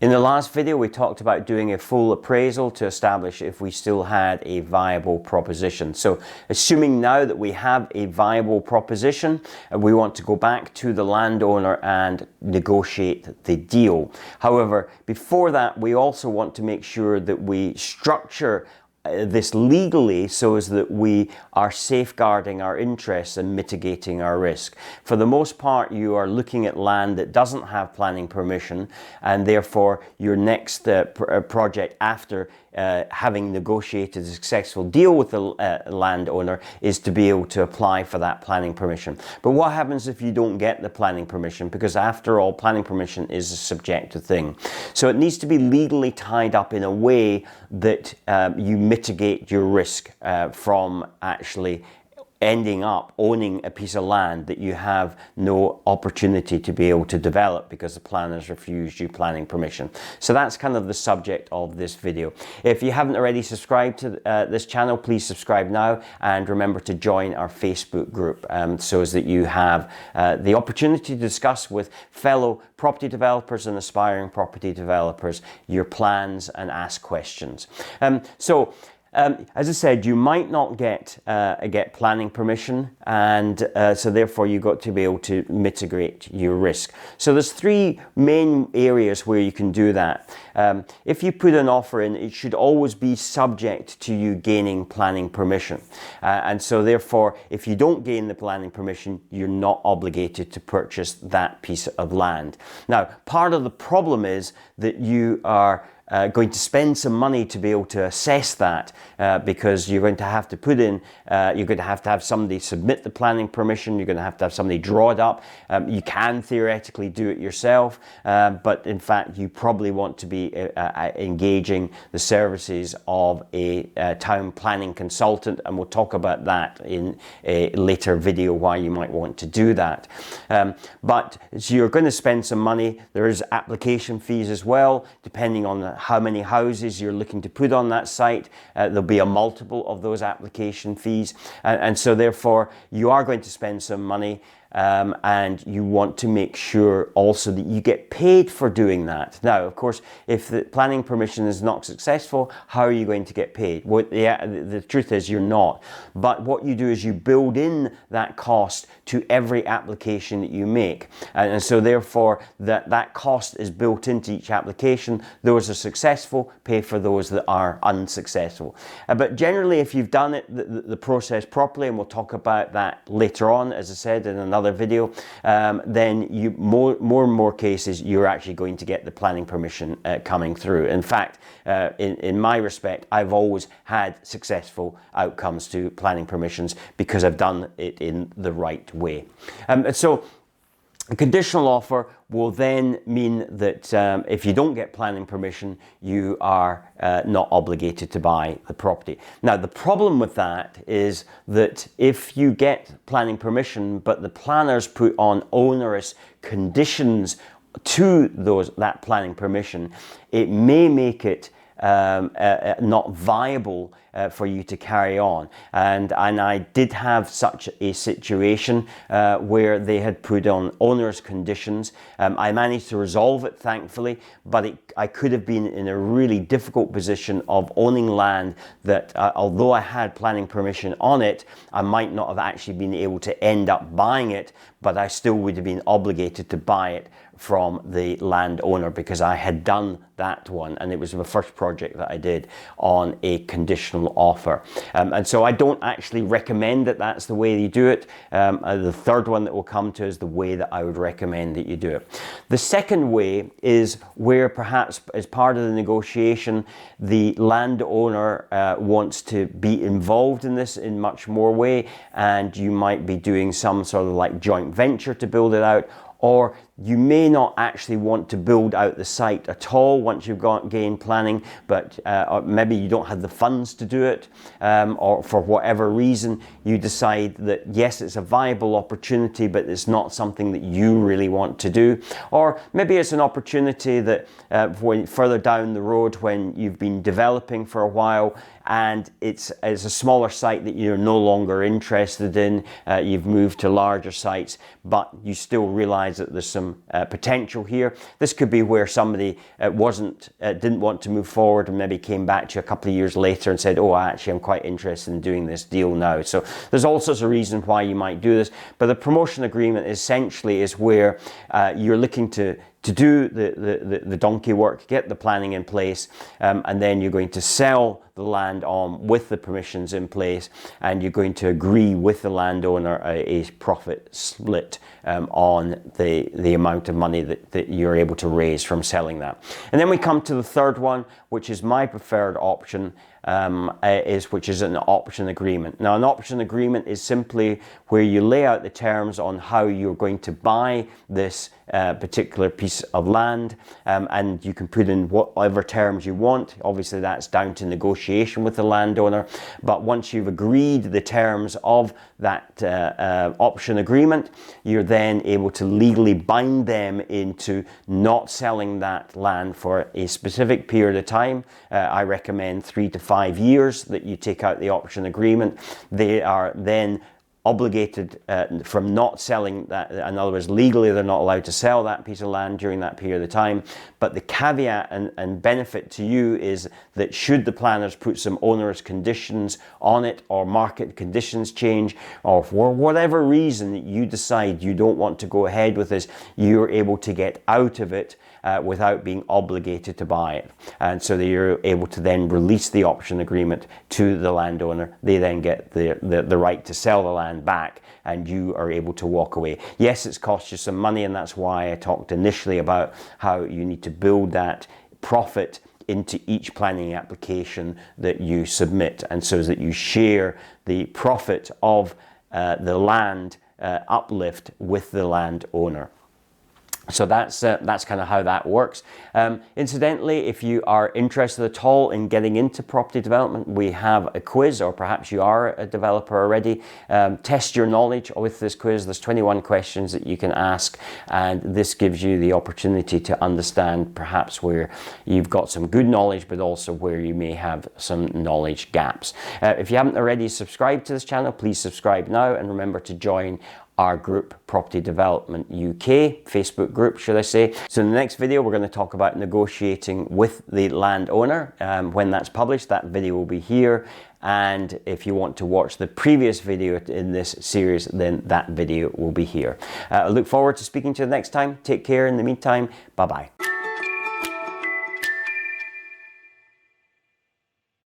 In the last video, we talked about doing a full appraisal to establish if we still had a viable proposition. So assuming now that we have a viable proposition, we want to go back to the landowner and negotiate the deal. However, before that, we also want to make sure that we structure this legally so as that we are safeguarding our interests and mitigating our risk. For the most part, you are looking at land that doesn't have planning permission, and therefore your next project after having negotiated a successful deal with the landowner is to be able to apply for that planning permission. But what happens if you don't get the planning permission? Because after all, planning permission is a subjective thing. So it needs to be legally tied up in a way that you mitigate your risk from actually ending up owning a piece of land that you have no opportunity to be able to develop because the planners refused you planning permission. So that's kind of the subject of this video. If you haven't already subscribed to this channel, please subscribe now, and remember to join our Facebook group so as that you have the opportunity to discuss with fellow property developers and aspiring property developers your plans and ask questions. As I said, you might not get planning permission, and so therefore you've got to be able to mitigate your risk. So there's three main areas where you can do that. If you put an offer in, it should always be subject to you gaining planning permission. And so therefore, if you don't gain the planning permission, you're not obligated to purchase that piece of land. Now, part of the problem is that you are going to spend some money to be able to assess that because you're going to have to put in, you're going to have somebody submit the planning permission, you're going to have somebody draw it up. You can theoretically do it yourself, but in fact you probably want to be engaging the services of a town planning consultant, and we'll talk about that in a later video why you might want to do that. But so you're going to spend some money. There is application fees as well, depending on how many houses you're looking to put on that site. There'll be a multiple of those application fees, and so therefore you are going to spend some money. And you want to make sure also that you get paid for doing that. Now, of course, if the planning permission is not successful, how are you going to get paid? Well, the truth is you're not. But what you do is you build in that cost to every application that you make. And so therefore, that cost is built into each application. Those are successful, pay for those that are unsuccessful. But generally, if you've done the process properly, and we'll talk about that later on, as I said, in another video, then you more and more cases you're actually going to get the planning permission coming through. In fact, in my respect, I've always had successful outcomes to planning permissions because I've done it in the right way. So a conditional offer will then mean that if you don't get planning permission, you are not obligated to buy the property. Now, the problem with that is that if you get planning permission, but the planners put on onerous conditions to that planning permission, it may make it not viable for you to carry on. And I did have such a situation where they had put on onerous conditions. I managed to resolve it, thankfully, but I could have been in a really difficult position of owning land that although I had planning permission on it, I might not have actually been able to end up buying it, but I still would have been obligated to buy it from the landowner because I had done that one, and it was the first project that I did on a conditional offer. And so I don't actually recommend that that's the way you do it. The third one that we'll come to is the way that I would recommend that you do it. The second way is where perhaps as part of the negotiation, the landowner wants to be involved in this in much more way, and you might be doing some sort of like joint venture to build it out, or you may not actually want to build out the site at all once you've gained planning, but or maybe you don't have the funds to do it, or for whatever reason you decide that yes, it's a viable opportunity, but it's not something that you really want to do. Or maybe it's an opportunity that further down the road when you've been developing for a while and it's a smaller site that you're no longer interested in, you've moved to larger sites, but you still realize that there's some some potential here. This could be where somebody didn't want to move forward and maybe came back to you a couple of years later and said, oh, actually, I'm quite interested in doing this deal now. So there's all sorts of reasons why you might do this. But the promotion agreement essentially is where you're looking to do the donkey work, get the planning in place, and then you're going to sell the land on with the permissions in place, and you're going to agree with the landowner a profit split on the amount of money that you're able to raise from selling that. And then we come to the third one, which is my preferred option, which is an option agreement. Now, an option agreement is simply where you lay out the terms on how you're going to buy this particular piece of land, and you can put in whatever terms you want. Obviously, that's down to negotiation with the landowner, but once you've agreed the terms of that option agreement, you're then able to legally bind them into not selling that land for a specific period of time. I recommend 3 to 5 years that you take out the option agreement. They are then obligated from not selling that. In other words, legally they're not allowed to sell that piece of land during that period of time. But the caveat and benefit to you is that should the planners put some onerous conditions on it, or market conditions change, or for whatever reason that you decide you don't want to go ahead with this, you're able to get out of it without being obligated to buy it. And so you're able to then release the option agreement to the landowner. They then get the right to sell the land back, and you are able to walk away. Yes, it's cost you some money, and that's why I talked initially about how you need to build that profit into each planning application that you submit, and so that you share the profit of the land uplift with the landowner. So that's kind of how that works. Incidentally, if you are interested at all in getting into property development, we have a quiz, or perhaps you are a developer already. Test your knowledge with this quiz. There's 21 questions that you can ask, and this gives you the opportunity to understand perhaps where you've got some good knowledge, but also where you may have some knowledge gaps. If you haven't already subscribed to this channel, please subscribe now, and remember to join our group, Property Development UK, Facebook group, should I say. So in the next video, we're going to talk about negotiating with the landowner. When that's published, that video will be here. And if you want to watch the previous video in this series, then that video will be here. I look forward to speaking to you next time. Take care in the meantime. Bye-bye.